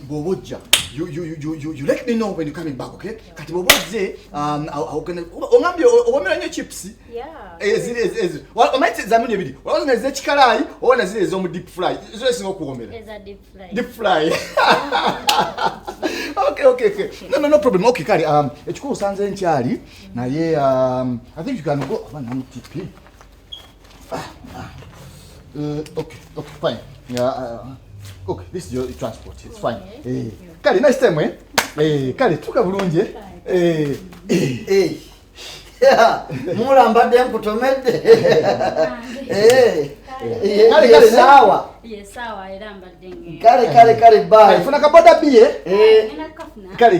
bobojja you let me know when you coming back, okay? Kati bobozze ongambye obomera nnyo chips. Ezile omaite zamuni ebiri olowooza zile kikalayi oba zile ez'omu deep fry zo esinga okuwomera deep fry. Okay. No problem. Okay, kali ekikulu sanze nkyali naye I think you can go abana mutipi. Okay, fine. Yeah, okay, this is your transport. It's fine. Kali nice time kali tuka bulungi mulambadde nkutomedde kale sawa sawa era mbadde kale bye funa kaboda biye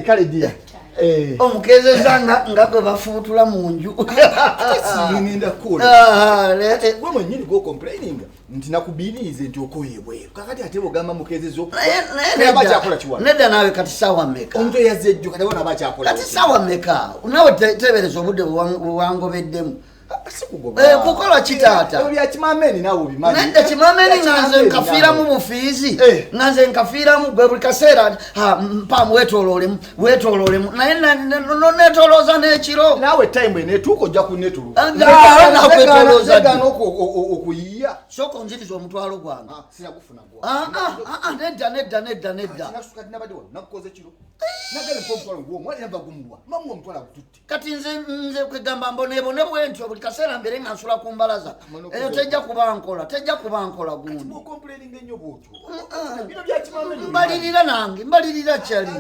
kale dia omukeze nga gwe bafuutula munju sininda kola gwe mwennyini go complaining nti nakubiriize nti okoyebweru kakati ate bogamba mukezezo abakyakola kiwa nedda nawe kati sawa meka omuntu eyazze ejjo kati bona abakyakola kati sawa meka nawe tebereza obudde wangobeddemu kukola kitaata ebyo byakimameni nawe obimanyi nedda kimameni nga nze nkafiiramu bufiizi nga nze nkafiiramu gwe buli kaseera mpamu weetooloolemu naye neetoolooza n'ekiro naawe time eneetuuka ojja kuneetolooza okuyiya sooka onziriza omutwalo gwange sinagufuna nedda kati nze kwegamba mbonebone bwentyo buli kaseera mbere nga nsula ku mbalaza eyo tejja kuba nkola gundi mbalirira nange mbalirira kyali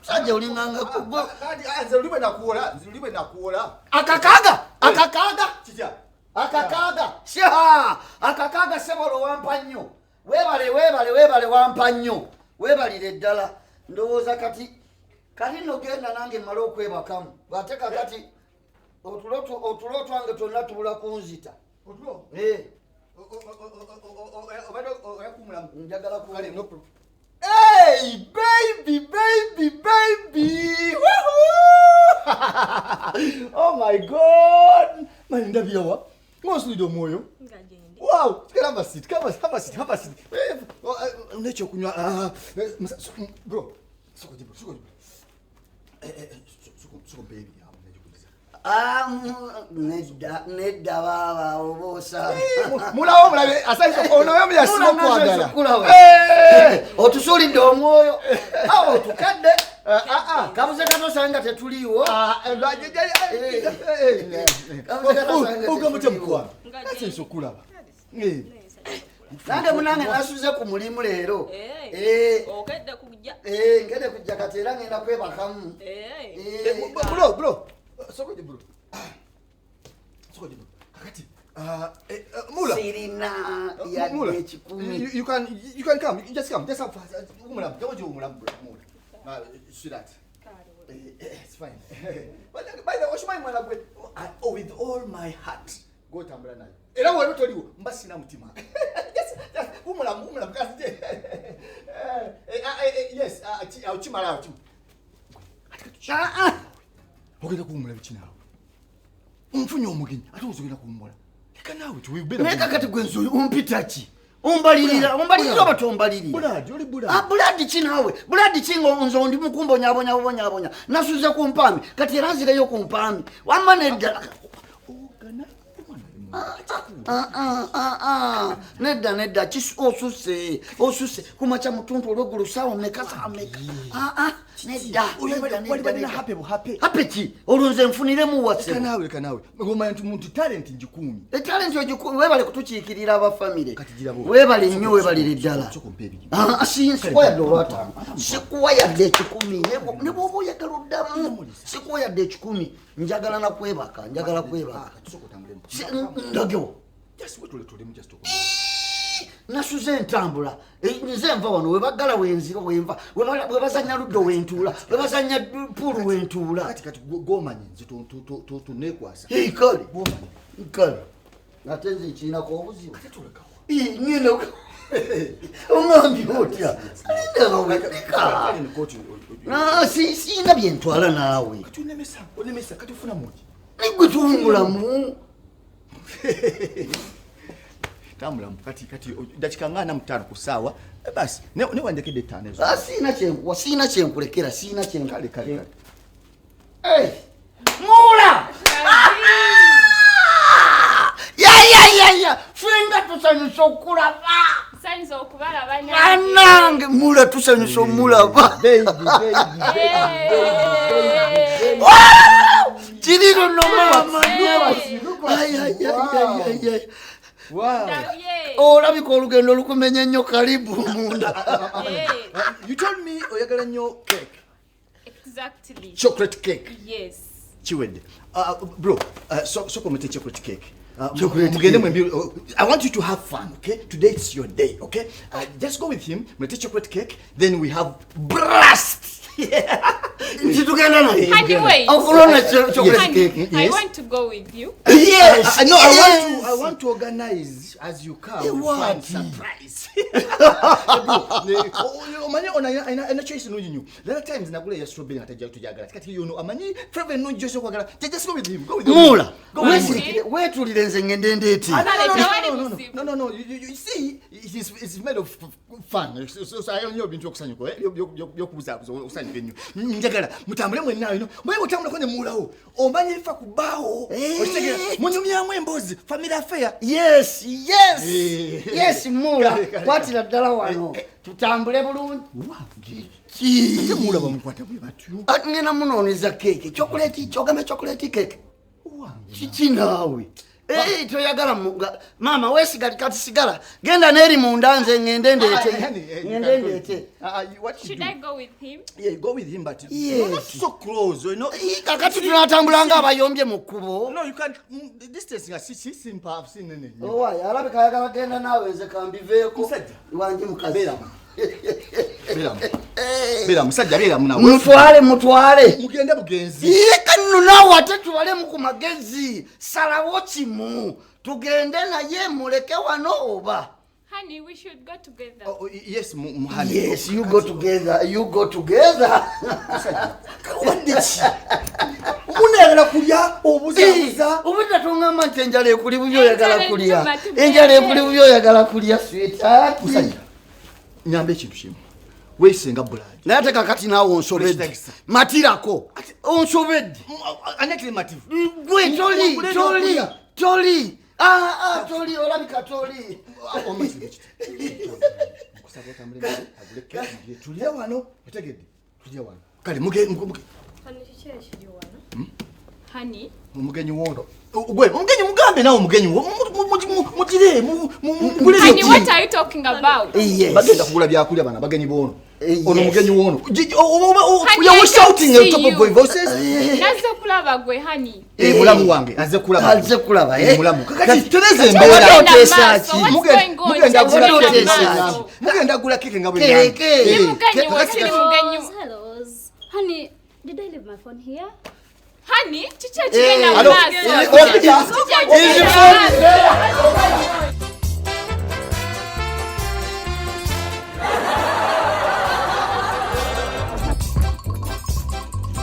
sajja olinganga akakaaga sebolo wampa nnyo weebale wampa nnyo weebalire ddala ndowooza kati nogenda nange mmale okwebakamu ate kakati otulo twange tonna tubula kunzita njagala Hey, baby! Woohoo! Oh my God! Man, ndabyawa. Ngosulide omwoyo. Wow! Have a seat. Unecho kunywa. Bro. Suko baby. Nedda baba obosa mulawo mulabe asayise ono yomu yasimo kwagala otusulidde omwoyo awo tukadde kabuze katosanga tetuliwo ugamutya mukwana asayise okulaba nange munange nasuze ku mulimu leero ngende kujja kati era ngenda kwebakamu bro Sokoje bro. Kakati. Mula. Sirina ya chikumi. You can come. You just come. Just have umula. Don't you umula mula. Sweetheart. It's fine. But by the way, with all my heart. Go tambula nayo. Era wewe toliwo mbasi na mutima. Yes. Umula because yes, uchimala. Ogenda kuwumula bikinawo unfunye omugenyi ate ozogenda kuwumula leka naawe tuwibera neka kati gwenzo umpitaki umbalirira obatombalirira buladi kinawe buladi kingo nzo ndi mukumbo nyabonya nasuze ku mpami kati eranzireyo ku mpami wamanedda nedda osuse kumacha mutuntu olwegulu sawa meka nedda hape ki olunze nfuniremu wase kanawe ngoma muntu talent njikumi talent ojikumi webale kutukiikirira abafamile webale nnyo webalire ddala sikuwayadde olwatano sikuwayadde ekikumi ne bwoba oyagala oddamu sikuwayadde ekikumi njagala kwebaka ndagewo nasuze entambula nze nva wano webagala wenzira webazanya luddo wentuula webazanya pulu wentuula kati gomanyi nze tonekwasa kale ate nze nkiinako obuzibu nyine ongambye otya siina byentwala naawe nigwe tuwumulamu tambula kati dakika ngana mutano kusawa basi ne wandekedde tano ezo sina kyenkulekera sina kale Mula ya fenga tusanyusa okulaba tusanyusa okubalaba nange Mula tusanyusa omulaba kiriro no mama olabika olugendo lukumenya nnyo kalibu munda. You told me oyagala nnyo cake. Exactly. Chocolate cake. Yes. Chiwede. Bro, so comete chocolate cake. Chocolate cake. I want you to have fun, okay? Today it's your day, okay? Just go with him, make chocolate cake, then we have blast. Honey, wait. Chocolate cake. I want to go with you. Yes. No, I want to organize as you come. What? Surprise. Omanye ona choice no nyinyu. There are times nagula ya strawberry ngataja tujagala. Kati you know amanye favorite no joso kwagala. Just go with him. Go with him. Mula. Where to lirenze ngende ndeti? No. You see, it's made of fun. So I only bintu okusanyuko. Yokubuza okusanyuko nnyo. Njagala mutambule mwenna ino. Mwe mutambule kone mulawo. Omanye ifa kubawo. Okitegera munyumyamu embozi. Family affair. Yes, Mula. Kwatira ddala wano. Tutambule bulungi. Ate Mula bamukwata bwe batyo. Ngena munoneza cake. Chocolate cake. Kiki naawe? Toyagala mama wesigala kati sigala. Genda neri munda nze ngende ndete. Should I go with him? Yeah, you go with him, but not so close, you know. Kakati tunatambulanga abayombye mu kkubo. No, you can't. The distance is simple. I've seen it. Oh, why? Alabika yagala genda nawe nze kambiveeko. Wanje mukazi. Bera musajja bera muna. Mutwale. Mugende bugenzi. Kanu nawe ate tubale mu kumagezi. Salawo kimu. Tugende naye muleke wano oba. Honey, we should go together. Oh, yes, honey. Yes, you go together. Umunegala kulya obuzabuza. Ubita tungamba nti enjala ekuli bubyo oyagala kulya. Enjala ekuli bubyo oyagala kulya sweetheart. Nyambe ekintu kimu. Weesenga buladi. Naye ate kakati naawe onsobedde. Matirako. Onsobedde. Anekile mativu. Gwe toli. Toli olabika toli. Tulia wano. Otegedde. Tulia wano. Kale muge. Honey, kiki ekiri wano? Honey. Mugenyi wono. Gwe mugenyi mugambe nawo mugenyi mugire Honey, what are you talking about? Yes. Bagenda kugula byakulya bana bagenyi bono. Ono mugenyi wono. We are shouting at top of your voices. Nazo kulaba gwe honey. Mulamu wange azze kulaba. Mulamu. Kati tereze mbera otesaki. Mugenda gula keke nga bwe. Mugenyi wasiri mugenyi. Hello. Honey, did I leave my phone here? Honey, chicha chigenda Hello. maaso. Is the phone there?